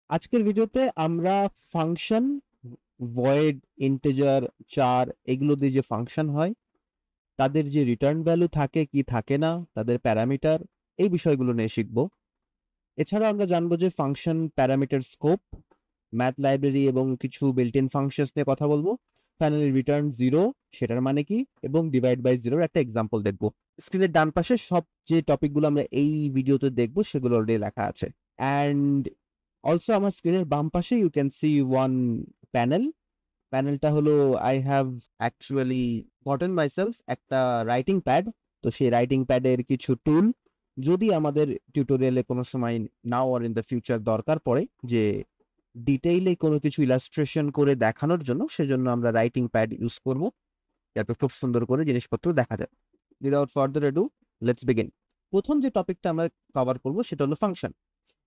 আজকের ভিডিওতে আমরা ফাংশন, ভয়েড, ইন্টিজার, চার এগুলো দিয়ে যে ফাংশন হয়, তাদের যে রিটার্ন ভ্যালু থাকে কি থাকে না, তাদের প্যারামিটার, এই বিষয়গুলো নিয়ে শিখব। এছাড়াও আমরা জানবো যে function parameter scope, math library এবং কিছু বিল্ট ইন ফাংশনস নিয়ে কথা বলবো। ফাইনালি রিটার্ন জিরো সেটার মানে কি, এবং ডিভাইড বাই জিরোর একটা এক্সাম্পল দেখবো। স্ক্রিনের ডান পাশে সব যে টপিকগুলো আমরা এই ভিডিওতে দেখবো সেগুলো অলরেডি লেখা আছে। অ্যান্ড অলসো আমার স্ক্রিনের বাম পাশে you can see one panel. প্যানেলটা হলো I have actually gotten myself একটা রাইটিং প্যাড। তো সেই রাইটিং প্যাডের কিছু টুল যদি আমাদের টিউটোরিয়ালে কোনো সময় নাও আর ইন দ্য ফিউচার দরকার পড়ে যে ডিটেইলে কোনো কিছু ইলাস্ট্রেশন করে দেখানোর জন্য, সেজন্য আমরা রাইটিং প্যাড ইউজ করব যাতে খুব সুন্দর করে জিনিসপত্র দেখা যায়। Without further edu, let's begin. প্রথম যে টপিকটা আমরা কভার করব সেটা হলো ফাংশন।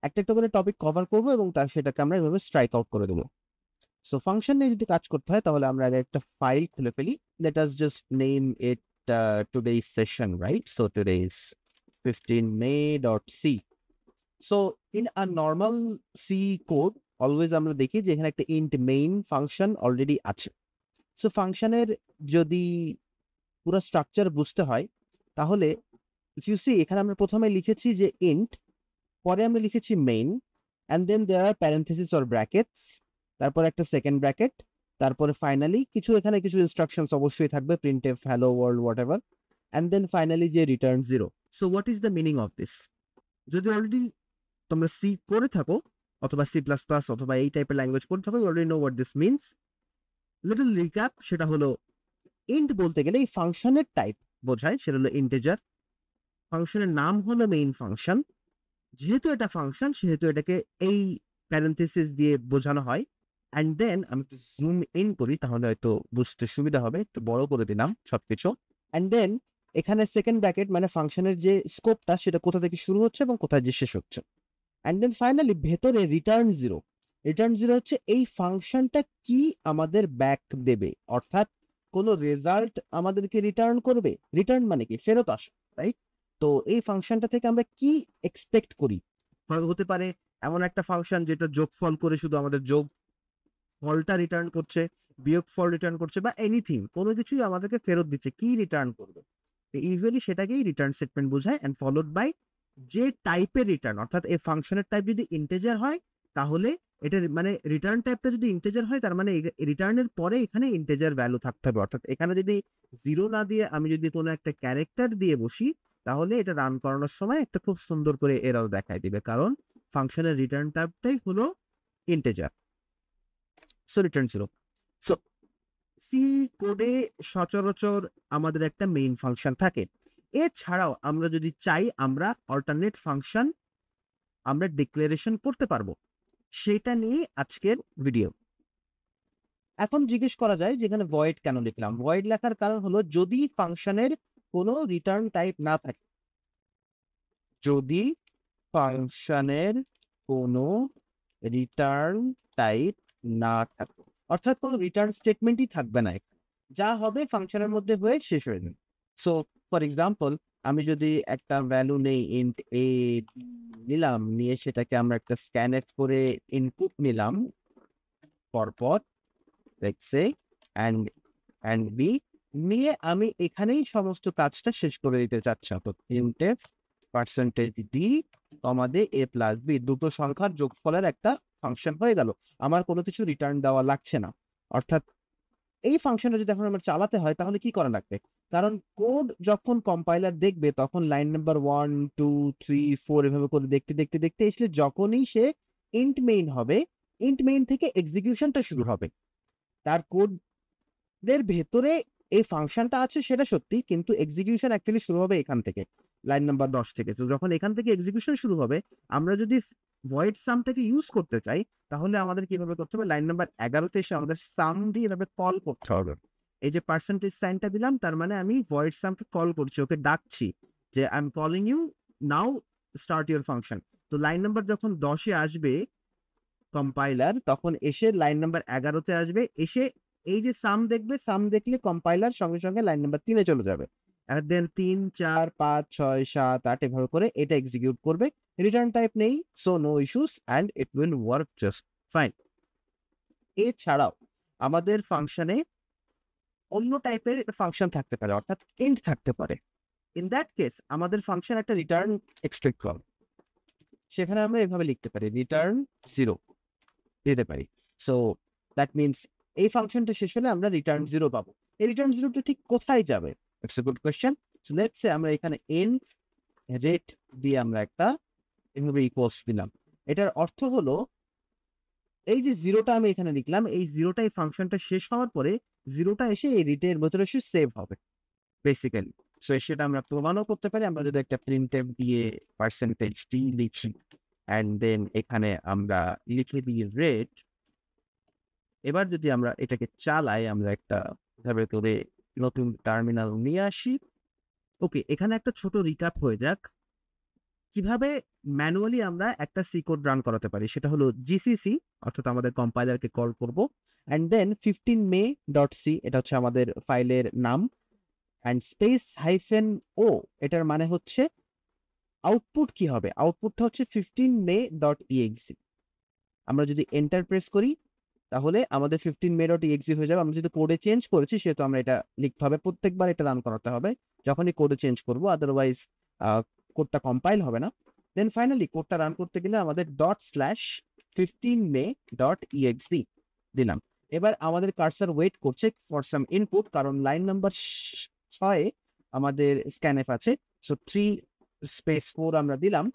একটা একটা করে টপিক কভার করব এবং সেটাকে আমরা এভাবে স্ট্রাইক আউট করে দেবো। সো ফাংশন নিয়ে যদি কাজ করতে হয় তাহলে আমরা আগে একটা ফাইল খুলে ফেলি। Let us just name it today's session, right? So today's 15may.c. So in a normal C code always আমরা দেখি যে এখানে একটা int main ফাংশন অলরেডি আছে। সো ফাংশনের যদি পুরো স্ট্রাকচার বুঝতে হয় তাহলে ইফ ইউ সি এখানে আমরা প্রথমে লিখেছি যে int, পরে আমরা লিখেছি main, and then there are parenthesis or brackets, তারপর একটা সেকেন্ড ব্র্যাকেট, তারপরে ফাইনালি এখানে কিছু ইনস্ট্রাকশনস অবশ্যই থাকবে, printf, hello world, whatever, and then finally যে return zero. So what is the meaning of this? যদি অলরেডি তোমরা সি করে থাকো অথবা সি প্লাস প্লাস অথবা এই টাইপের ল্যাঙ্গুয়েজ করে থাকো, you already know what this means. Little recap, সেটা হলো ইন্ট বলতে গেলে এই ফাংশনের টাইপ বোঝায়, সেটা হলো ইন্টিজার। ফাংশনের নাম হলো মেইন ফাংশন। যেহেতু এটা ফাংশন সেহেতু এটাকে এই প্যারেনথেসিস দিয়ে বোঝানো হয়। অ্যান্ড দেন আমি একটু জুম ইন করি তাহলে হয়তো বুঝতে সুবিধা হবে, একটু বড় করে দিলাম সবকিছু। অ্যান্ড দেন এখানে সেকেন্ড ব্র্যাকেট মানে ফাংশনের যে স্কোপটা সেটা কোথা থেকে শুরু হচ্ছে এবং কোথায় যে শেষ হচ্ছে। অ্যান্ড দেন ফাইনালি ভেতরে রিটার্ন জিরো। রিটার্ন জিরো হচ্ছে এই ফাংশনটা কি আমাদের ব্যাক দেবে, অর্থাৎ কোনো রেজাল্ট আমাদেরকে রিটার্ন করবে। রিটার্ন মানে কি? ফেরত আসা, রাইট? তো এই ফাংশনটা থেকে আমরা কি এক্সপেক্ট করি? হতে পারে এমন একটা ফাংশন যেটা যোগফল করে শুধু আমাদের যোগ ফলটা রিটার্ন করছে, বিয়োগ ফল রিটার্ন করছে, বা এনিথিং, কোনো কিছুই আমাদেরকে ফেরত দিচ্ছে, কি রিটার্ন করবে। ইউজুয়ালি সেটাকেই রিটার্ন স্টেটমেন্ট বোঝায়, অ্যান্ড ফলোড বাই যে টাইপের রিটার্ন, অর্থাৎ এই ফাংশনের টাইপ যদি ইন্টিজার হয় তাহলে এটা মানে রিটার্ন টাইপটা যদি ইন্টিজার হয় তার মানে রিটার্নের পরে এখানে ইন্টিজার ভ্যালু থাকতে হবে। অর্থাৎ এখানে যদি জিরো না দিয়ে আমি যদি কোনো একটা ক্যারেক্টার দিয়ে বসি তাহলে এটা রান করানোর সময় একটা খুব সুন্দর করে এরর দেখায় দিবে, কারণ ফাংশনের রিটার্ন টাইপটাই হলো integer. So return zero. So C কোডে সচরাচর আমাদের একটা মেইন ফাংশন থাকে। এছাড়াও আমরা যদি চাই আমরা অল্টারনেট ফাংশন আমরা ডিক্লারেশন করতে পারবো, সেটা নিয়ে আজকের ভিডিও। এখন জিজ্ঞেস করা যায় যেখানে ভয়েড কেন লিখলাম? ভয়েড লেখার কারণ হলো যদি ফাংশনের কোনো রিটার্ন টাইপ না থাকে, যদি ফাংশনের কোনো রিটার্ন টাইপ না থাকে, অর্থাৎ কোনো রিটার্ন স্টেটমেন্টই থাকবে না, যা হবে ফাংশনের মধ্যে হয়ে শেষ হয়ে যাবে। সো ফর এক্সাম্পল আমি যদি একটা ভ্যালু নেই ইন্ট এ নিলাম, নিয়ে সেটাকে আমরা একটা স্ক্যানএফ করে ইনপুট নিলাম পরপর, let's say and and B, নিয়ে আমি এখানেই সমস্ত কাজটা শেষ করে দিতে চাচ্ছি। অর্থাৎ ইন্টেফ পার্সেন্টেজ ডি কমাদে এ প্লাস বি, দুটো সংখ্যার যোগফলের একটা ফাংশন হয়ে গেল, আমার কোনো কিছু রিটার্ন দেওয়া লাগছে না। অর্থাৎ এই ফাংশনটা যদি এখন আমার চালাতে হয় তাহলে কি করা লাগবে? কারণ কোড যখন কম্পাইলার দেখবে তখন লাইন নাম্বার 1 2 3 4 এভাবে করে দেখতে দেখতে দেখতে আসলে যখনই সে ইন্ট মেইন হবে, ইন্ট মেইন থেকে এক্সিকিউশনটা শুরু হবে। তার কোডের ভেতরে এই ফাংশনটা আছে সেটা সত্যি, কিন্তু এক্সিকিউশন অ্যাকচুয়ালি শুরু হবে এখান থেকে, লাইন নাম্বার 10 থেকে। তো যখন এখান থেকে এক্সিকিউশন শুরু হবে, আমরা যদি ভয়েড সামটাকে ইউজ করতে চাই তাহলে আমাদের কিভাবে করতে হবে? লাইন নাম্বার 11 তে এসে আমাদের সাম দিয়ে এভাবে কল করতে হবে। এই যে পার্সেন্টেজ সাইনটা দিলাম তার মানে আমি ভয়েড সামকে কল করছি, ওকে ডাকছি যে I am calling you, now start your function. তো লাইন নাম্বার যখন 10 এ আসবে কম্পাইলার, তখন এসে লাইন নাম্বার 11 তে আসবে, এসে এই যে সাম দেখবে, সাম দেখলে কম্পাইলার সঙ্গে সঙ্গে লাইন নাম্বার 3 এ চলে যাবে। দেন 3 4 5 6 7 8 এভাবে করে এটা এক্সিকিউট করবে, রিটার্ন টাইপ নেই, so no issues and it will work just fine. এছাড়াও আমাদের ফাংশনে অন্য টাইপের ফাংশন থাকতে পারে, অর্থাৎ এন্ড থাকতে পারে। ইন দ্যাট কেস আমাদের ফাংশন একটা রিটার্ন এক্সপেক্ট করে, সেখানে আমরা এভাবে লিখতে পারি রিটার্ন 0 দিতে পারি। সো দ্যাট মিনস এই ফাংশনটা শেষ হলে আমরা রিটার্ন 0 পাবো। এই রিটার্ন 0টা ঠিক কোথায় যাবে? It's a good question. So let's say আমরা এখানে এন্ড রেট দিয়ে আমরা একটা এভাবে ইকুয়ালস দিলাম। এটার অর্থ হলো এই যে 0টা আমি এখানে লিখলাম, এই 0টা এই ফাংশনটা শেষ হওয়ার পরে 0টা এসে এই রিটের ভেতরে এসে সেভ হবে বেসিক্যালি। সো সেটা আমরা প্রমাণও করতে পারি। আমরা যদি একটা প্রিন্টএফ দিয়ে %d লিখি অ্যান্ড দেন এখানে আমরা লিখে দিই রেট। এবার যদি আমরা এটাকে চালাই, আমরা একটা ভাবে করে নতুন টার্মিনাল নিয়ে আসি। ওকে, এখানে একটা ছোট রিক্যাপ হয়ে যাক কিভাবে ম্যানুয়ালি আমরা একটা সি কোড রান করাতে পারি। সেটা হলো জিসিসি, অর্থাৎ আমাদের কম্পাইলারকে কল করব, অ্যান্ড দেন 15may.c, এটা হচ্ছে আমাদের ফাইলের নাম, অ্যান্ড স্পেস -o, এটার মানে হচ্ছে আউটপুট কি হবে। আউটপুটটা হচ্ছে 15may.exe। আমরা যদি এন্টার প্রেস করি তাহলে আমাদের 15may.exe হয়ে যাবে। আমরা যদি কোডে চেঞ্জ করেছি সেহেতু আমরা এটা লিখতে হবে, প্রত্যেকবার এটা রান করাতে হবে যখনই কোডে চেঞ্জ করব, আদারওয়াইজ কোডটা কম্পাইল হবে না। দেন ফাইনালি কোডটা রান করতে গেলে আমাদের ./15may.exe দিলাম। এবার আমাদের কার্সার ওয়েট করছে ফর সাম ইনপুট, কারণ লাইন নাম্বার 6 আমাদের স্ক্যানএফ আছে। সো 3 স্পেস 4 আমরা দিলাম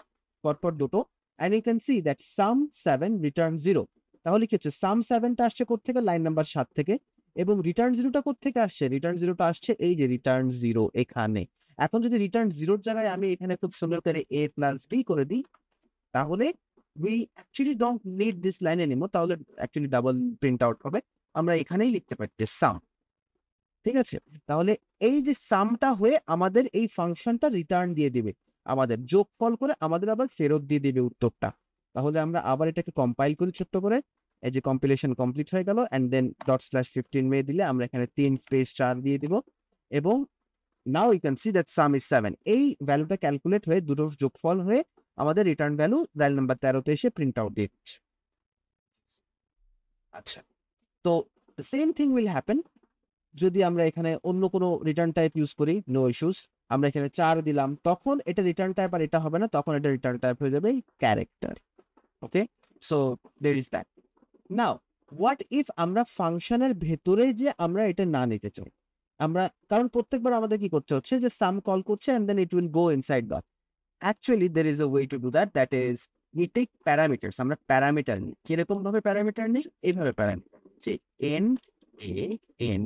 পরপর দুটো, and you can see that sum7 return 0। তাহলে কি হচ্ছে, sum7টা আসছে কোত্থেকে? লাইন নাম্বার 7 থেকে। এবং রিটার্ন 0টা কোত্থেকে আসছে? রিটার্ন 0টা আসছে এই যে রিটার্ন 0 এখানে। এখন যদি রিটার্ন 0-র জায়গায় আমি এখানে খুব সুন্দর করে a + b করে দিই, তাহলে we actually don't need this line anymore, তাহলে অ্যাকচুয়ালি ডাবল প্রিন্ট আউট হবে। আমরা এখানেই লিখতে পারি যে সাম। ঠিক আছে? তাহলে এই যে সামটা হয়ে আমাদের এই ফাংশনটা রিটার্ন দিয়ে দিবে। আমাদের যোগফল করে আমাদের আবার ফেরত দিয়ে দিবে উত্তরটা। তাহলে আমরা আবার এটাকে কম্পাইল করি ছোট্ট করে। এই যে কম্পিলেশন কমপ্লিট হয়ে গেল, অ্যান্ড দেন ./15may দিলে আমরা এখানে 3 স্পেস 4 দিয়ে দিব, এবং now you can see that sum is 7। এই ভ্যালুটা ক্যালকুলেট হয়ে দুটোর যোগফল হয়ে আমাদের রিটার্ন ভ্যালু লাইন নাম্বার 13 তে এসে প্রিন্ট আউট দিয়ে দিচ্ছে। আচ্ছা, তো the same thing will happen যদি আমরা এখানে অন্য কোনো রিটার্ন টাইপ ইউজ করি। No issues. আমরা এখানে 4 দিলাম, তখন এটা রিটার্ন টাইপ আর এটা হবে না, তখন এটা রিটার্ন টাইপ হয়ে যাবে character. Okay, so there is that. Now what if আমরা ফাংশনের ভেতরে যে আমরা এটা না নিতে চাই? আমরা, কারণ প্রত্যেকবার আমাদের কি করতে হচ্ছে যে সাম কল করছে and then it will go inside dot. Actually there is a way to do that, that is we take parameters. আমরা প্যারামিটার নিই। কিরকম ভাবে প্যারামিটার নিই? এইভাবে প্যারামিটার যে এন এ এন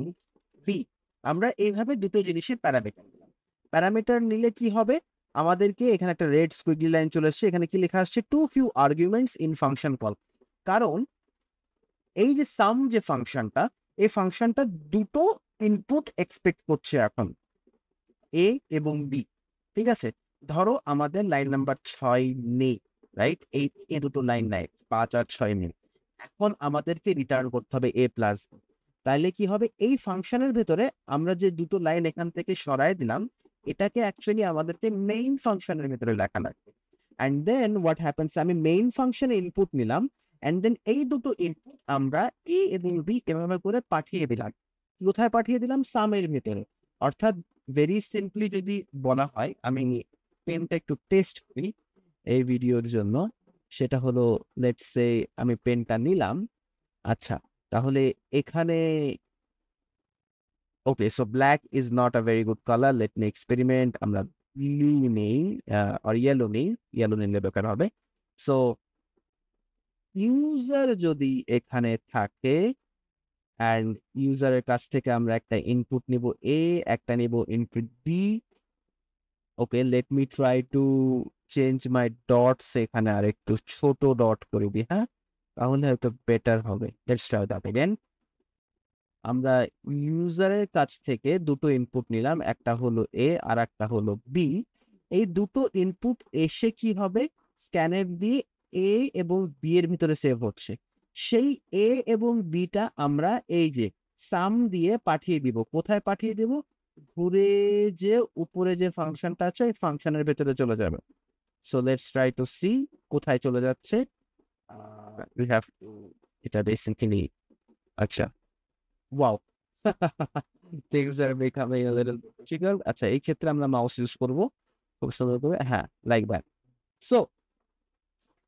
বি, আমরা এইভাবে দুটো জিনিসের প্যারামিটার নিলাম। প্যারামিটার নিলে কি হবে? আমাদেরকে এখানে একটা রেড স্কুইগলি লাইন চলে আসছে, এখানে কি লেখা আসছে? Too few arguments in function call. কারণ এই যে সাম যে ফাংশনটা, এই ফাংশনটা দুটো ইনপুট এক্সপেক্ট করছে এখন, এ এবং বি। ঠিক আছে? ধরো আমাদের লাইন নাম্বার 6 নেই, রাইট? এই দুটো লাইন নাই, 5 আর 6 নেই। এখন আমাদেরকে রিটার্ন করতে হবে a প্লাস। তাইলে কি হবে? এই ফাংশনের ভেতরে আমরা যে দুটো লাইন এখান থেকে সরায় দিলাম, এটাকে অ্যাকচুয়ালি আমাদেরকে মেইন ফাংশনের ভেতরে লেখা লাগবে। অ্যান্ড দেন হোয়াট হ্যাপেন্স, আমি মেইন ফাংশনে ইনপুট নিলাম, অ্যান্ড দেন এই দুটো ইনপুট আমরা এ এবং বি এভাবে করে পাঠিয়ে দিলাম। কোথায় পাঠিয়ে দিলাম? সামের ভেতরে। অর্থাৎ ভেরি সিম্পলি যদি বলা হয়, আমি পেনটা একটু টেস্ট করি এই ভিডিওর জন্য। সেটা হলো, লেটস সে আমি পেনটা নিলাম। আচ্ছা, তাহলে এখানে okay, so black is not a very good colour, let me experiment. আমরা ব্লু নেই, আর ইয়েলো নেই, ইয়েলো নিলে বেকার হবে। সো ইউজার যদি এখানে থাকে, অ্যান্ড ইউজারের কাছ থেকে আমরা একটা ইনপুট নিব এ, একটা নিব input b. Okay, let me try to change my dots, এখানে আর একটু ছোট ডট করে দিই, হ্যাঁ, তাহলে হয়তো বেটার হবে। Let's try that again. আমরা ইউজারের কাছ থেকে দুটো ইনপুট নিলাম, একটা হলো এ আর একটা হলো বি। এই দুটো ইনপুট এসে কি হবে? স্ক্যানএফ দিয়ে এ এবং বি এর ভিতরে সেভ হচ্ছে। সেই এ এবং বিটা আমরা এই যে সাম দিয়ে পাঠিয়ে দিব। কোথায় পাঠিয়ে দেব? ঘুরে যে উপরে যে ফাংশনটা আছে, এই ফাংশনের ভেতরে চলে যাবে। So let's try to see কোথায় চলে যাচ্ছে। উই হ্যাভ টু এটা রিসেন্টলি আচ্ছা wow things are becoming a little difficult আচ্ছা এই ক্ষেত্রে আমরা মাউস ইউজ করব হ্যাঁ লাইক দ্যাট সো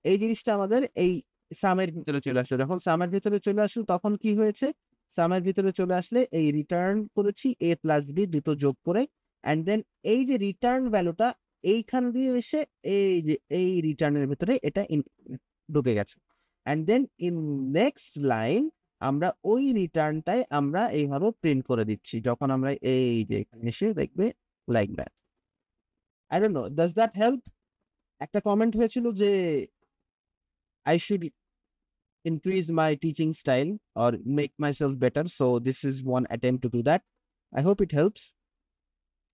এই জিনিসটা আমাদের এই সামের ভিতরে চলে আসলো যখন সামের ভিতরে চলে আসলো তখন কি হয়েছে সামের ভিতরে চলে আসলে এই রিটার্ন করেছি a প্লাস বি দুটো যোগ করে অ্যান্ড দেন এই যে রিটার্ন ভ্যালুটা এইখান দিয়ে এসে এই যে এই রিটার্নের ভিতরে এটা ঢুকে গেছে and then in next line আমরা ওই রিটার্নটাই আমরা এইভাবে প্রিন্ট করে দিচ্ছি যখন আমরা এই যে এখানে এসে দেখবে like that I don't know does that help একটা কমেন্ট হয়েছিল যে I should increase my teaching style or make myself better. So this is one attempt to do that. I hope it helps.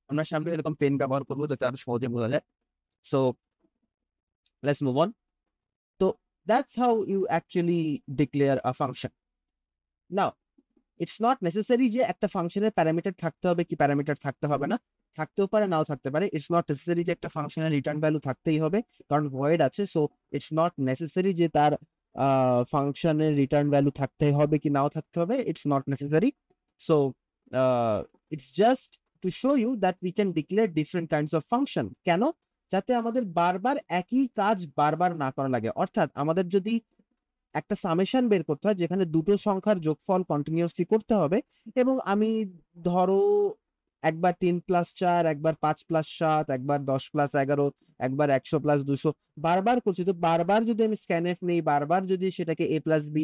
আমরা সামনে এরকম pen ব্যবহার করবো যাতে আরো সহজে বোঝা যায়। So let's move on. So that's how you actually declare a function. Now, it's not necessary যে একটা ফাংশনের প্যারামিটার থাকতে হবে কি প্যারামিটার থাকতে হবে না থাকতেও পারে নাও থাকতে পারে ইটস নট নেসেসারি যে একটা ফাংশনের রিটার্ন ভ্যালু থাকতেই হবে কারণ ভয়েড আছে সো ইটস নট নেসেসারি যে তার ফাংশনের রিটার্ন ভ্যালু থাকতে হবে কি নাও থাকতে হবে it's not necessary so it's just to show you that we can declare different kinds of function কেন যাতে আমাদের বারবার একই কাজ বারবার না করা লাগে অর্থাৎ আমাদের যদি একটা সামেশন বের করতে হয় যেখানে দুটো সংখ্যার যোগফল কন্টিনিউয়াসলি করতে হবে এবং আমি ধরো একবার 3+4 একবার 5+7 একবার 10+11 একবার 100+200 বারবার করছি তো বারবার যদি আমি স্ক্যানএফ নেই বারবার যদি সেটাকে a+b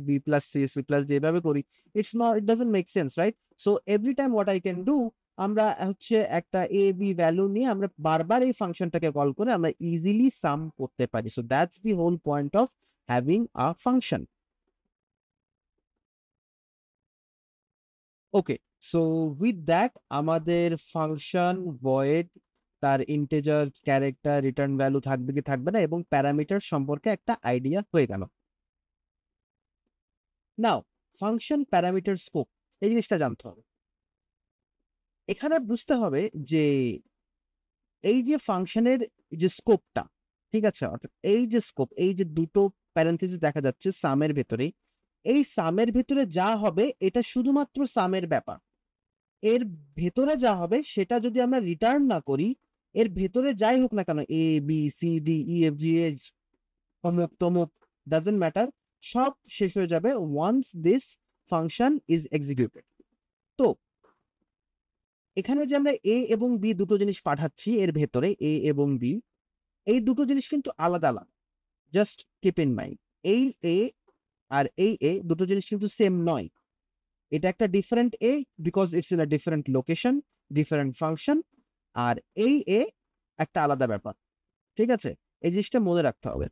b+c c+d এভাবে করি it doesn't make sense right so every time what I can do আমরা হচ্ছে একটা এ বি ভ্যালু নিয়ে আমরা বারবার এই ফাংশনটাকে কল করে আমরা ইজিলি সাম করতে পারি so that's the whole point of having a function. Okay, so with that আমাদের ফাংশন void তার ইন্টিজার ক্যারেক্টার রিটার্ন ভ্যালু থাকবে কি থাকবে না এবং প্যারামিটার সম্পর্কে একটা আইডিয়া হয়ে গেল নাও ফাংশন প্যারামিটার স্কোপ এই জিনিসটা জানতে হবে এখানে বুঝতে হবে যে এই যে ফাংশনের যে স্কোপটা ঠিক আছে অর্থাৎ এই যে স্কোপ এই যে দুটো প্যারেন্থেসিস দেখা যাচ্ছে সামের ভেতরে এই সামের ভেতরে যা হবে এটা শুধুমাত্র সামের ব্যাপার এর ভেতরে যা হবে সেটা যদি আমরা রিটার্ন না করি এর ভেতরে যাই হোক না কেন A B C D E F G H অমুক তমুক ডাজন্ট ম্যাটার সব শেষ হয়ে যাবে once this function is executed তো এখানে যে আমরা এ এবং বি দুটো জিনিস পাঠাচ্ছি এর ভেতরে এ এবং বি এই দুটো জিনিস কিন্তু আলাদা আলাদা জাস্ট কিপ ইন মাইন্ড এই এ আর এই এ দুটো জিনিস কিন্তু সেম নয় এটা একটা ডিফারেন্ট এ because it's in a different location different function আর এই এ একটা আলাদা ব্যাপার ঠিক আছে এই জিনিসটা মনে রাখতে হবে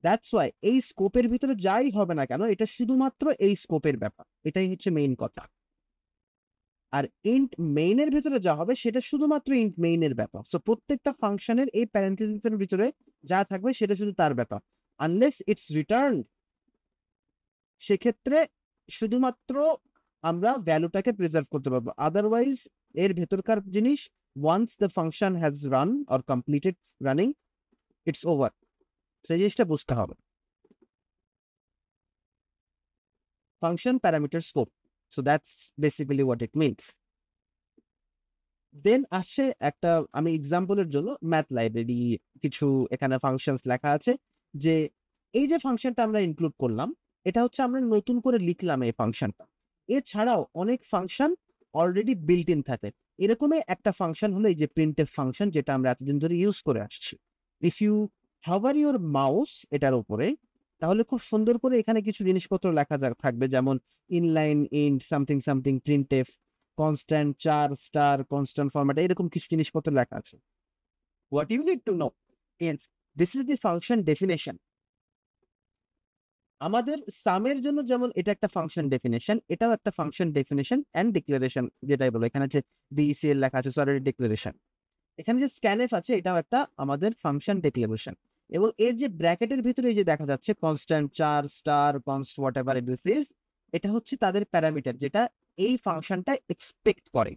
দ্যাটস ওয়াই এই স্কোপের ভিতরে যাই হবে না কেন এটা শুধুমাত্র এই স্কোপের ব্যাপার এটাই হচ্ছে মেইন কথা আর ইন্ট মেইনের ভিতরে যা হবে সেটা শুধুমাত্র ইন্ট মেইনের ব্যাপার সো প্রত্যেকটা ফাংশনের এই প্যারেন্থেসিসের ভিতরে যা থাকবে সেটা শুধু তার ব্যাপার আনলেস ইটস রিটার্ন সেক্ষেত্রে শুধুমাত্র আমরা ভ্যালুটাকে প্রিজার্ভ করতে পারবো আদারওয়াইজ এর ভেতরকার জিনিস once the function has run or completed running it's over সেই জিনিসটা বুঝতে হবে function parameter scope so that's basically what it means then আসছে একটা আমি এক্সাম্পলের জন্য ম্যাথ লাইব্রেরি কিছু এখানে ফাংশনস লেখা আছে যে এই যে ফাংশনটা আমরা ইনক্লুড করলাম এটা হচ্ছে আমরা নতুন করে লিখলাম এই ফাংশনটা এছাড়াও অনেক ফাংশন অলরেডি বিল্ট ইন থাকে এরকমই একটা ফাংশন হলো এই যে প্রিন্টএফ ফাংশন যেটা আমরা এতদিন ধরে ইউজ করে আসছি if you hover your mouse এটার উপরে তাহলে খুব সুন্দর করে এখানে কিছু জিনিসপত্র লেখা থাকবে যেমন inline int something something printf constant char star constant format এরকম কিছু জিনিসপত্র লেখা আছে what you need to know is this is the function definition আমাদের সামের জন্য যেমন এটা একটা ফাংশন ডেফিনেশন এটাও একটা ফাংশন ডেফিনেশন এন্ড ডিক্লারেশন যেটাই বলো এখানে যে ডিসিএল লেখা আছে সরি ডিক্লারেশন এখানে যে স্ক্যানএফ আছে এটাও একটা আমাদের ফাংশন ডিক্লারেশন এবং এর যে ব্র্যাকেটের ভিতরে যে দেখা যাচ্ছে constant char star const what ever it is এটা হচ্ছে তাদের প্যারামিটার যেটা এই ফাংশনটা এক্সপেক্ট করে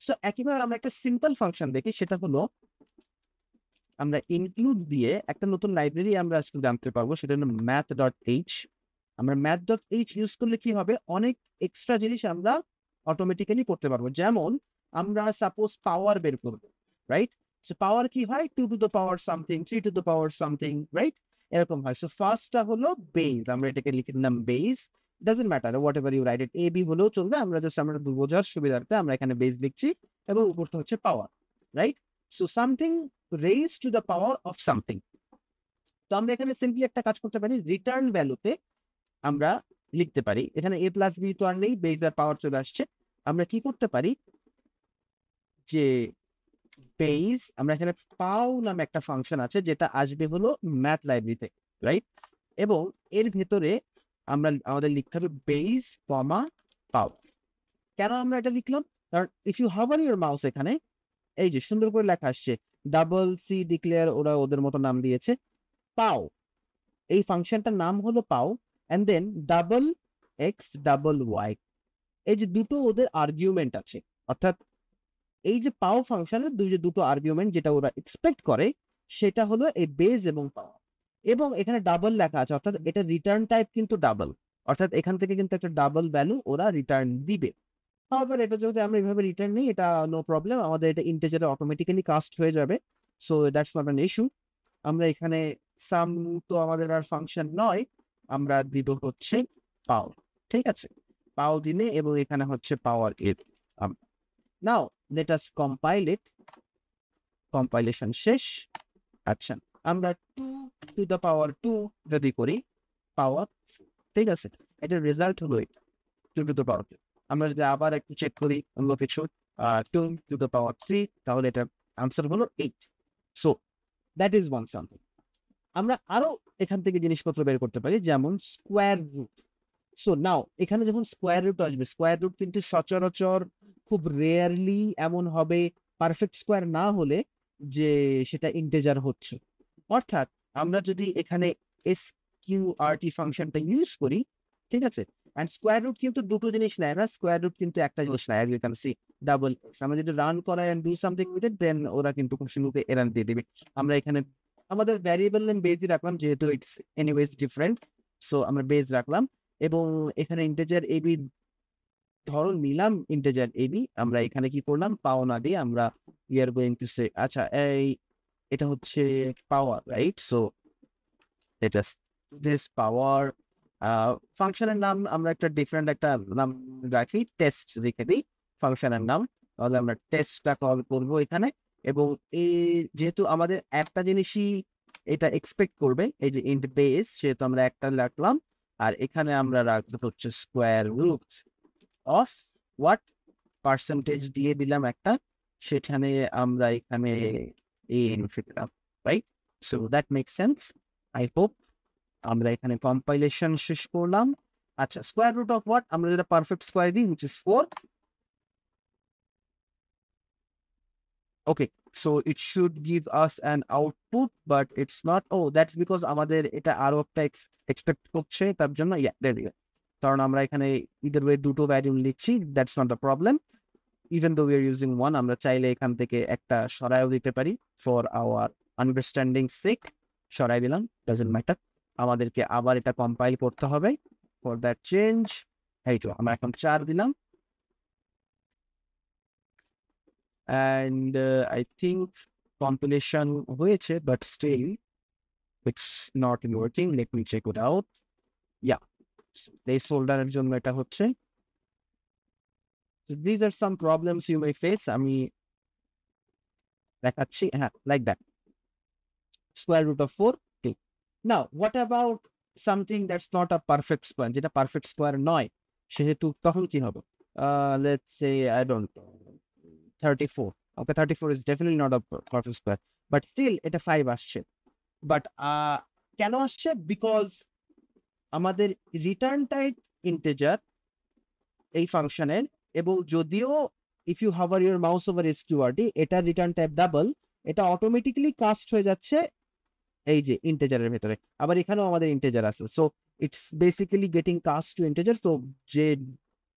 সো একইভাবে আমরা একটা সিম্পল ফাংশন দেখি সেটা হলো আমরা ইনক্লুড দিয়ে একটা নতুন লাইব্রেরি আমরা আজকে জানতে পারবো, সেটা হলো math.h। আমরা math.h ইউজ করলে কি হবে, অনেক এক্সট্রা জিনিস আমরা অটোমেটিক্যালি করতে পারবো। যেমন আমরা সাপোজ পাওয়ার বের করবো, রাইট? সো পাওয়ার কি হয়, 2 two the power something, 3 two the power something, right? এরকম হয়। সো ফার্স্টটা হলো বেজ, আমরা এটাকে লিখে দিলাম base. Doesn't matter whatever you write it, a b হলেও চলবে, আমরা জাস্ট আমরা বোঝার সুবিধার্থে আমরা এখানে বেজ লিখছি, এবং উপরটা হচ্ছে power, right? So something raise to the power of something. তো আমরা এখানে সিম্পলি একটা কাজ করতে পারি, রিটার্ন ভ্যালুতে আমরা লিখতে পারি, এখানে a প্লাস বি তো আর নেই, বেজ আর পাওয়ার চলে আসছে। আমরা কি করতে পারি যে বেজ, আমরা এখানে পাও নামে একটা ফাংশন আছে যেটা আসবে হলো ম্যাথ লাইব্রেরিতে, রাইট? এবং এর ভেতরে আমরা আমাদের লিখতে হবে বেজ কমা পাও। কেন আমরা এটা লিখলাম? কারণ if you hover your mouse, এখানে এই যে সুন্দর করে লেখা আসছে ডাবল সি ডিক্লেয়ার, ওরা ওদের মতো নাম দিয়েছে পাও। এই ফাংশনটার নাম হলো pow, and then double x double y, এই যে দুটো ওদের আর্গুমেন্ট আছে। অর্থাৎ এই যে পাও ফাংশনের দুটো আর্গুমেন্ট যেটা ওরা এক্সপেক্ট করে, সেটা হলো এই বেজ এবং পাও। এবং এখানে ডাবল লেখা আছে, অর্থাৎ এটা রিটার্ন টাইপ কিন্তু ডাবল, অর্থাৎ এখান থেকে কিন্তু একটা ডাবল ভ্যালু ওরা রিটার্ন দিবে। However, এটা যদি আমরা এভাবে রিটার্ন নিই, এটা নো প্রবলেম, আমাদের এটা ইন্টিজারে অটোমেটিক্যালি কাস্ট হয়ে যাবে। So that's not an issue. আমরা এখানে সাম তো আমাদের আর ফাংশন নয়, আমরা দিব হচ্ছে পাও, ঠিক আছে? পাও দিলে, এবং এখানে হচ্ছে পাওয়ার এর। নাও লেট আস কম্পাইল ইট। কম্পাইলেশন শেষ। আচ্ছা, আমরা 2 টু দ্য পাওয়ার 2 যদি করি পাওয়ার, ঠিক আছে, এটার রেজাল্ট হলো 2 টু দ্য পাওয়ার 2। আমরা যদি আবার একটু চেক করি অন্য কিছু, 2 টু দ্য পাওয়ার 3, তাহলে এটার আনসার হলো 8। So that is one something. আমরা আরো এখান থেকে জিনিসপত্র বের করতে পারি, যেমন স্কোয়ার রুট। সো নাও এখানে যখন স্কোয়ার রুট আসবে, স্কোয়ার রুট কিন্তু সচরাচর খুব রেয়ারলি এমন হবে, পারফেক্ট স্কোয়ার না হলে, যে সেটা ইন্টেজার হচ্ছে। অর্থাৎ আমরা যদি এখানে এসকিউআরটি ফাংশনটা ইউজ করি, ঠিক আছে, এন্ড স্কোয়ার রুট কিন্তু দুটো জিনিস নেয় না, স্কোয়ার রুট কিন্তু একটা জিনিস নেয়, you can see double x. আমরা যদি রান করাই and do something with it, then ওরা কিন্তু খুব সুন্দর এরার দিয়ে দিবে। আমরা এখানে আমাদের ভ্যারিয়েবল নেম বেজই রাখলাম, যেহেতু ইটস এনিওয়েজ ডিফারেন্ট, সো আমরা বেজ রাখলাম, এবং এখানে ইন্টিজার এবি ধরুন নিলাম, ইন্টিজার এবি। আমরা এখানে কি করলাম, পাও না দিয়ে আমরা we are going to say, আচ্ছা এটা হচ্ছে পাওয়ার, রাইট? সো এটা দিস পাওয়ার ফাংশনের নাম আমরা একটা ডিফারেন্ট একটা নাম রাখি, টেস্ট রেখে দিই ফাংশনের নাম, তাহলে আমরা টেস্টটা কল করব এখানে। এবং এই যেহেতু আমাদের একটা জিনিসই এটা এক্সপেক্ট করবে, এই যে ইন্ট বেস, সেহেতু আমরা একটা রাখলাম, আর এখানে আমরা রাখবো হচ্ছে square root of what, percentage দিয়ে দিলাম একটা, সেখানে আমরা এখানে ফিরলাম, right? So that make sense, I hope. আমরা এখানে কম্পাইলেশন শেষ করলাম। আচ্ছা, স্কোয়ার রুট অফ হোয়াট, আমরা যেটা পারফেক্ট স্কোয়ার দিই, which is 4. Okay, so it should give us an output, but it's not. Oh, that's because আমাদের এটা আরো একটা এক্সপেক্ট করছে, তার জন্য there you go. কারণ আমরা এখানে either way দুটো ভ্যারিয়েবল লিখছি, that's not the problem. Even though we are using one, আমরা চাইলে এখান থেকে একটা সরাইও দিতে পারি, for our understanding sake সরাই দিলাম, doesn't matter। আমাদেরকে আবার এটা কম্পাইল করতে হবে, for that change এই তো আমরা এখন 4 দিলাম, and I think compilation হয়েছে, but still it's not working. Let me check it out. Yeah, placeholder এর জন্য এটা হচ্ছে। So these are some problems you may face. আমি দেখাচ্ছি, হ্যাঁ, like that, square root of 4. Okay, now what about something that's not a perfect square, যেটা perfect square নয়, সেহেতু তখন কি হবে? Let's say I don't know, 34. Okay, 34 is definitely not a perfect square, but still এটা 5 আসছে। But কেন আসছে? বিকজ আমাদের রিটার্ন টাইপ ইন্টিজার এই ফাংশনের, এবং যদিও if you hover your mouse over SQRT, এটা রিটার্ন টাইপ ডাবল, এটা অটোমেটিক্যালি কাস্ট হয়ে যাচ্ছে এই যে ইন্টিজারের ভেতরে। আবার এখানেও আমাদের ইন্টিজার আছে, so it's basically getting cast to integer. So যে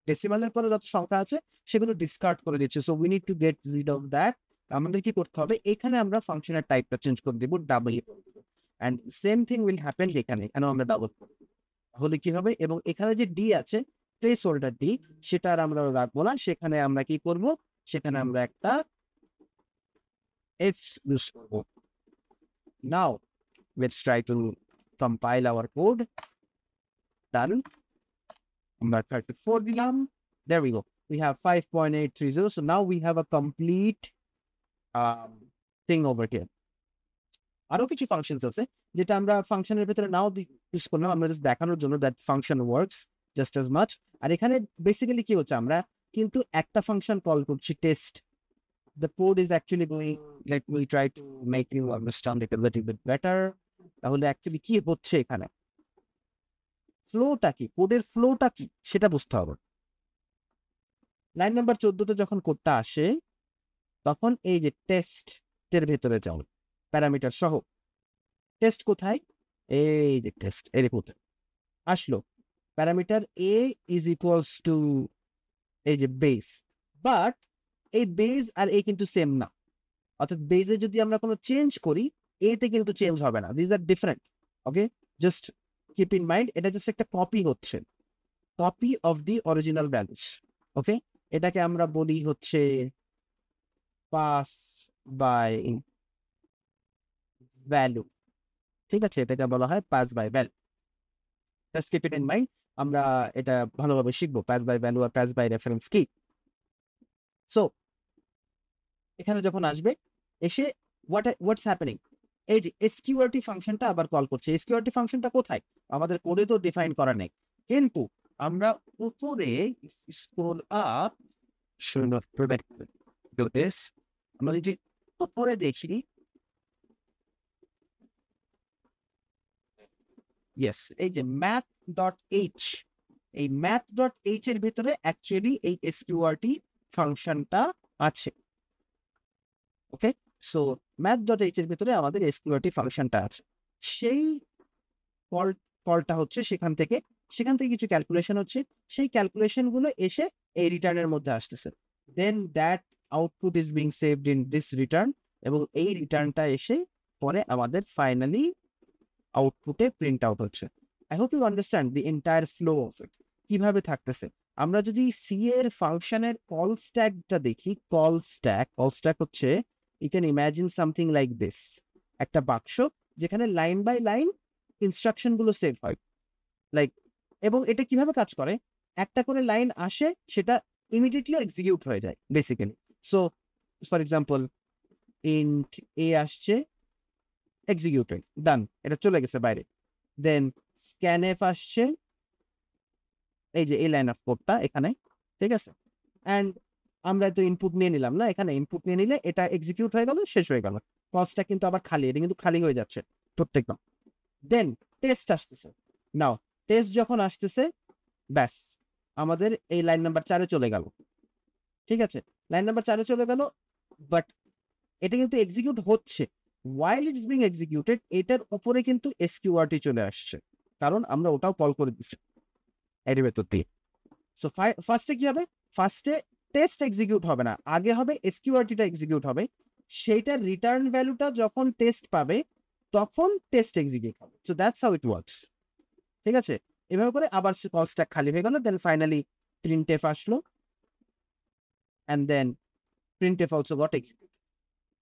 ডেসিমালের পরে যত সংখ্যা আছে সেগুলো ডিসকার্ড করে দিচ্ছে। So we need to get rid of that, আমাদের কি করতে হবে, এখানে আমরা ফাংশনের টাইপটা চেঞ্জ করে দিব, double and same thing will happen এখানে, এখানেও আমরা ডাবল হলে কি হবে, এবং এখানে যে ডি আছে প্লেস হোল্ডার ডি, সেটা আর আমরা রাখবো না, সেখানে আমরা কি করব, সেখানে আমরা একটা এফ ইউজ করব। Now let's try to compile our code. Done, আমরা 34 দিলাম, there we go, we have 5.830, so now we have a complete thing over here. আরো কিছু ফাংশনস আছে যেটা আমরা ফাংশনের ভিতরে নাও ইউজ করলাম, আমরা জাস্ট দেখানোর জন্য that function works just as much. আর এখানে বেসিক্যালি কি হচ্ছে, আমরা কিন্তু একটা ফাংশন কল করছি test. The code is actually going, let me try to make you understand it a little bit better. তাহলে অ্যাকচুয়ালি কি হচ্ছে এখানে, ফ্লোটা কি, কোডের ফ্লোটা কি সেটা বুঝতে হবে। লাইন নাম্বার 14তে যখন কোডটা আসে, তখন এই যে টেস্টের ভেতরে যাও প্যারামিটার সহ, টেস্ট কোথায়, এই যে টেস্ট এর কোথায় আসলো, parameter A is equals to এই যে বেস, বাট এই বেস আর এ কিন্তু সেম না, অর্থাৎ বেসে যদি আমরা কোনো চেঞ্জ করি এতে কিন্তু চেঞ্জ হবে না, this are different. Okay, just keep in mind, এটা জাস্ট একটা কপি হচ্ছে, copy of the original values. Okay, এটাকে আমরা বলি হচ্ছে পাস বাই ভ্যালু, ঠিক আছে, এটাকে বলা হয় pass by value. Just keep it in mind, আমরা এটা ভালোভাবে শিখবো, পাস বাই ভ্যালু আর পাস বাই রেফারেন্স কি। সো এখানে যখন আসবে, এসে হোয়াটস হ্যাপেনিং, এই যে এসকিউআরটি ফাংশনটা আবার কল করছে। এসকিউআরটি ফাংশনটা কোথায়, আমাদের কোডে তো ডিফাইন করা নেই, কিন্তু আমরা উপরে স্ক্রল আপ, আমরা যদি উপরে দেখি, ইয়েস, এই যে math.h, এই math.h এর ভিতরে অ্যাকচুয়ালি এই এসকিউআরটি ফাংশনটা আছে। ওকে, সো math.h এর ভিতরে আমাদের এসকিউআরটি ফাংশনটা আছে, সেই কলটা হচ্ছে সেখান থেকে কিছু ক্যালকুলেশন হচ্ছে, সেই ক্যালকুলেশন গুলো এসে এই রিটার্নের মধ্যে আসতেছে, then that output is being saved in this return, এবং এই রিটার্নটা এসে পরে আমাদের ফাইনালি আউটপুটে প্রিন্ট আউট হচ্ছে। I hope you understand the entire flow of it কিভাবে থাকতেছে। আমরা যদি সি এর ফাংশনের কল স্ট্যাকটা দেখি, কল স্ট্যাক হচ্ছে, you can imagine something like this, একটা বাক্স যেখানে লাইন বাই লাইন ইনস্ট্রাকশন গুলো সেভ হয়, লাইক, এবং এটা কিভাবে কাজ করে, একটা করে লাইন আসে, সেটা ইমিডিয়েটলি এক্সিকিউট হয়ে যায় basically. So for example, int a আসছে, এক্সিকিউটেড, ডান, এটা চলে গেছে বাইরে। দেন স্ক্যানএফ আসছে, এই যে এই লাইন অফ কোডটা এখানে, ঠিক আছে, অ্যান্ড আমরা তো ইনপুট নিয়ে নিলাম না, এখানে ইনপুট নিয়ে নিলে এটা এক্সিকিউট হয়ে গেল, শেষ হয়ে গেল, কলসটা কিন্তু আবার খালি, এটা কিন্তু খালি হয়ে যাচ্ছে প্রত্যেকটা। দেন টেস্ট আসতেছে, নাও টেস্ট যখন আসতেছে, ব্যাস আমাদের এই লাইন নাম্বার 4-এ চলে গেল, ঠিক আছে, লাইন নাম্বার 4-এ চলে গেল, বাট এটা কিন্তু এক্সিকিউট হচ্ছে, while it's being executed এটার উপরে কিন্তু এসকিউআরটি চলে আসছে, কারণ আমরা ওটাও কল করে দিচ্ছি এর ভেতর দিয়ে। সো ফার্স্টে কি হবে, ফার্স্টে টেস্ট এক্সিকিউট হবে না, আগে হবে এসকিউআরটিটা এক্সিকিউট হবে, সেইটার রিটার্ন ভ্যালুটা যখন টেস্ট পাবে তখন টেস্ট এক্সিকিউট হবে। So that's how it works, ঠিক আছে। এভাবে করে আবার কল স্ট্যাক খালি হয়ে গেল, দেন ফাইনালি প্রিন্টএফ আসলো, and then printf also got execute.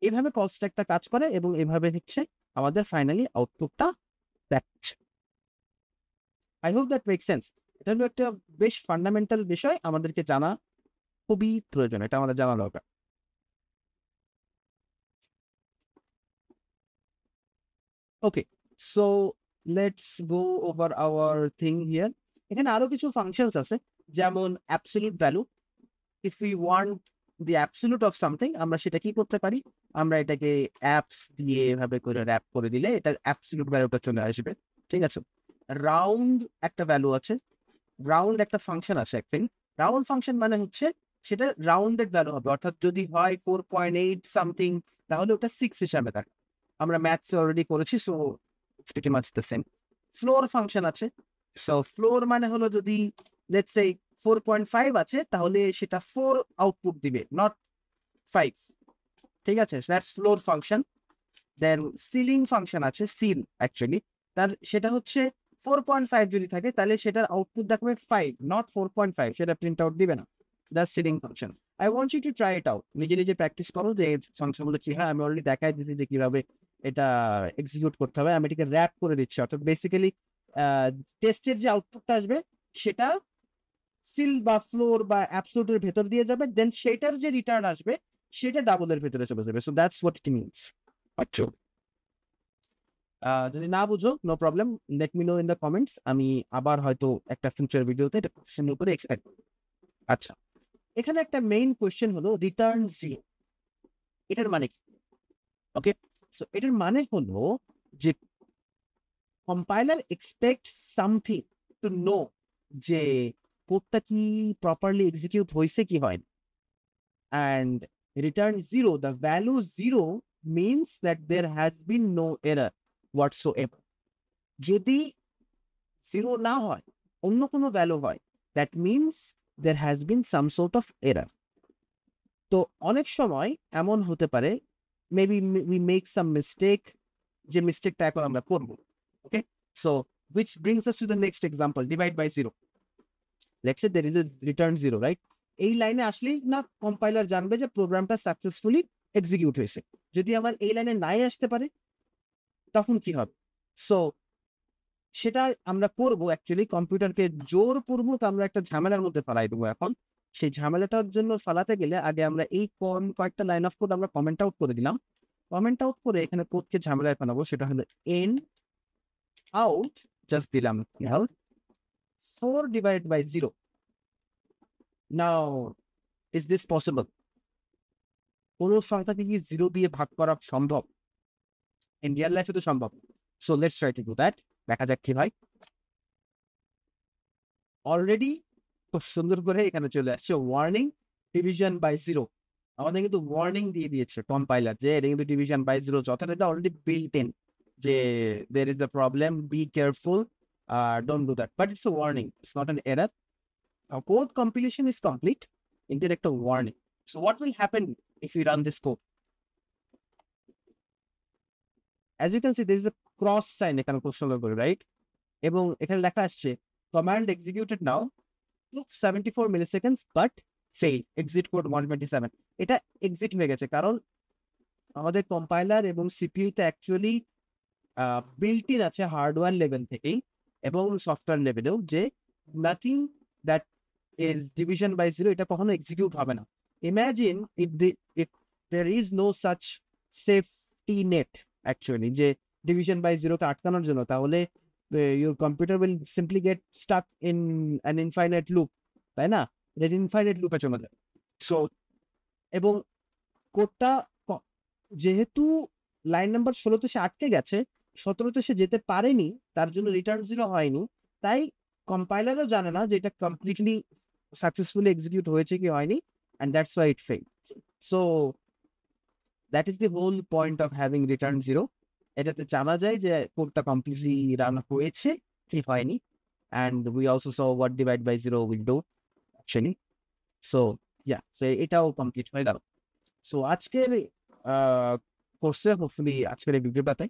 এভাবে কল স্ট্যাকটা কাজ করে, এবং এভাবে হচ্ছে আমাদের ফাইনালি আউটপুটটা দেখাচ্ছে। I hope that make sense. এটা হলো একটা বেশ ফান্ডামেন্টাল বিষয়, আমাদেরকে জানা খুবই প্রয়োজন, এটা আমাদের জানা দরকার। Okay, so let's go over our thing here. এখানে আরো কিছু ফাংশনস আছে, যেমন absolute value. If we want the absolute of something, আমরা সেটা কি করতে পারি, আমরা এটাকে অ্যাপস দিয়ে এভাবে করে র্যাপ করে দিলে এটা অ্যাবসলিউট ভ্যালুটা চলে আসবে, ঠিক আছে। রাউন্ড একটা ভ্যালু আছে, রাউন্ড একটা ফাংশন আছে একদিন, রাউন্ড ফাংশন মানে হচ্ছে সেটা রাউন্ডেড ভ্যালু হবে, অর্থাৎ যদি হয় 4.8 সামথিং, তাহলে ওটা 6 হিসাবে থাকে। আমরা ম্যাথস অলরেডি করেছি, so it's pretty much the same. Floor function আছে, সো ফ্লোর মানে হলো যদি লেটস সে 4.5 আছে, তাহলে সেটা 4 আউটপুট দিবে, নট 5, ঠিক আছে, that's floor function. Then ceiling function আছে, সিল অ্যাকচুয়ালি তার সেটা হচ্ছে 4.5 যদি থাকে তাহলে সেটার আউটপুট দেখাবে 5 নট 4.5, সেটা প্রিন্ট আউট দিবে না। That's ceiling function. I want you to try it out, নিজে নিজে প্র্যাকটিস করো যে ফাংশনগুলো কি হয়। আমি অলরেডি দেখাই দিয়েছি যে কিভাবে এটা এক্সিকিউট করতে হবে। আমি এটাকে র্যাপ করে দিচ্ছি, অর্থাৎ বেসিক্যালি টেস্টের যে আউটপুটটা আসবে সেটা সিল বা ফ্লোর বা অ্যাবসোলুটের ভেতর দিয়ে যাবে, দেন সেটার যে রিটার্ন আসবে সেটা ডাবলের ভেতরে চলে যাবে। So that's what it means. আচ্ছা, যদি না বুঝো no problem, let me know in the comments. আমি আবার হয়তো একটা ফিউচার ভিডিওতে এটা কোশ্চেনের উপরে এক্সপ্লেইন করব। আচ্ছা, এখানে একটা মেইন কোশ্চেন হলো রিটার্ন জিরো, এটার মানে কি? ওকে, সো এটার মানে হলো যে compiler expect something to know যে কোডটা কি প্রপারলি এক্সিকিউট হয়েছে কি হয়। And return zero, the value zero means that there has been no error whatsoever. যদি জিরো না হয়, অন্য কোনো ভ্যালু হয়, that means there has been some sort of error. তো অনেক সময় এমন হতে পারে maybe we make some mistake, যে মিস্টেকটা এখন আমরা করব। ওকে, so which brings us to the next example, divide by zero. Let's say there is a return zero, right? এই লাইনে আসলেই না কম্পাইলার জানবে যে প্রোগ্রামটা সাকসেসফুলি এক্সিকিউট হয়েছে। যদি আমার এই লাইনে নাই আসতে পারে তখন কি হবে? সো সেটা আমরা করব অ্যাকচুয়ালি কম্পিউটারকে জোরপূর্বক আমরা একটা ঝামেলার মধ্যে ফেলাই দেবো এখন। সেই ঝামেলাটার জন্য ফালাতে গেলে আগে আমরা এই কয়েকটা লাইন অফ কোড আমরা কমেন্ট আউট করে দিলাম। কমেন্ট আউট করে এখানে কোডকে ঝামেলায় ফেলাবো, সেটা হলো এন আউট জাস্ট দিলাম 4 divided by 0। Now is this possible? কোন সংখ্যাকে কি 0 দিয়ে ভাগ করা সম্ভব? ইন রিয়েল লাইফে তো সম্ভব। So let's try two do that. দেখা যাক কি হয়। অলরেডি খুব সুন্দর করে এখানে চলে আসছে ওয়ার্নিং ডিভিশন বাই 0। আমাদের কিন্তু ওয়ার্নিং দিয়ে দিয়েছে কম্পাইলার যে এটা কিন্তু ডিভিশন বাই 0, অর্থাৎ এটা অলরেডি বিল্ট ইন যে there is a problem, be careful, don't do that, but it's a warning, it's not an error. Now code compilation is complete, indirect a warning. So what will happen if we run this code? As you can see, there is a cross sign এখানে প্রশ্ন করে, right? এবং এখানে লেখা আসছে command executed now took 74 milliseconds but failed, exit code 127। এটা exit হয়ে গেছে কারণ আমাদের কম্পাইলার এবং সিপিইউতে অ্যাকচুয়ালি বিল্ট ইন আছে হার্ডওয়্যার লেভেল থেকেই এবং সফটওয়্যার লেভেলেও যে nothing that is division by 0 এটা কখনো এক্সিকিউট হবে না। Imagine if there is no such safety net actually যে ডিভিশন বাই 0 কে আটকানোর জন্য, তাহলে your computer will simply get stuck in an infinite loop, তাই না? এটা ইনফাইনাইট লুপে চলে যায়। সো এবং কোডটা যেহেতু লাইন নাম্বার 16তে সে আটকে গেছে, 17তে সে যেতে পারেনি, তার জন্য রিটার্ন 0 হয়নি, তাই কম্পাইলারও জানে না যে এটা কমপ্লিটলি সাকসেসফুলি এক্সিকিউট হয়েছে কি হয়নি, and that's why it failed. So that is the whole point of having return 0. এটাতে জানা যায় যে কোডটা কমপ্লিটলি রান হয়েছে কি হয়নি, and we also saw what divide by 0 will do actually. So yeah, so এটাও কমপ্লিট হয়ে গেল। সো আজকের কোর্সে হোপফুলি আজকের এই ভিডিওটাতে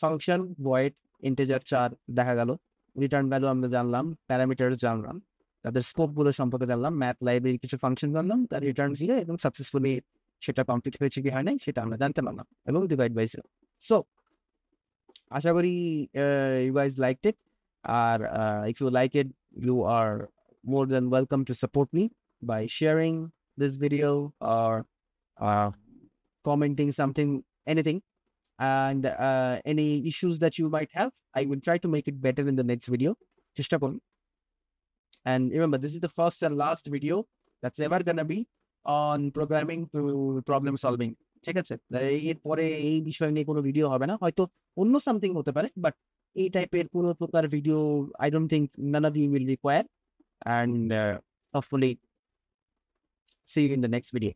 ফাংশন ভয়েড ইন্টিজার 4 দেখা গেল, রিটার্ন ভ্যালু আমরা জানলাম, প্যারামিটার জানলাম, তাদের স্কোপ গুলো সম্পর্কে জানলাম, ম্যাথ লাইব্রেরির কিছু ফাংশন জানলাম, তার রিটার্ন 0 এবং সাকসেসফুলি সেটা কমপ্লিট হয়েছে কি হয় নাই সেটা আমরা জানতে পারলাম, এবং ডিভাইড বাই 0। সো আশা করি you guys liked it, R if you like it you are more than welcome to support me by sharing this video or commenting something, anything, and any issues that you might have, I will try to make it better in the next video. চেষ্টা করুন। And remember, this is the first and last video that's ever gonna be on programming to problem solving, ঠিক আছে? এরপরে এই বিষয় নিয়ে কোনো video হবে না, হয়তো অন্য সামথিং হতে পারে, বাট এই টাইপের কোনো প্রকার video I don't think none of you will require, and hopefully see you in the next video.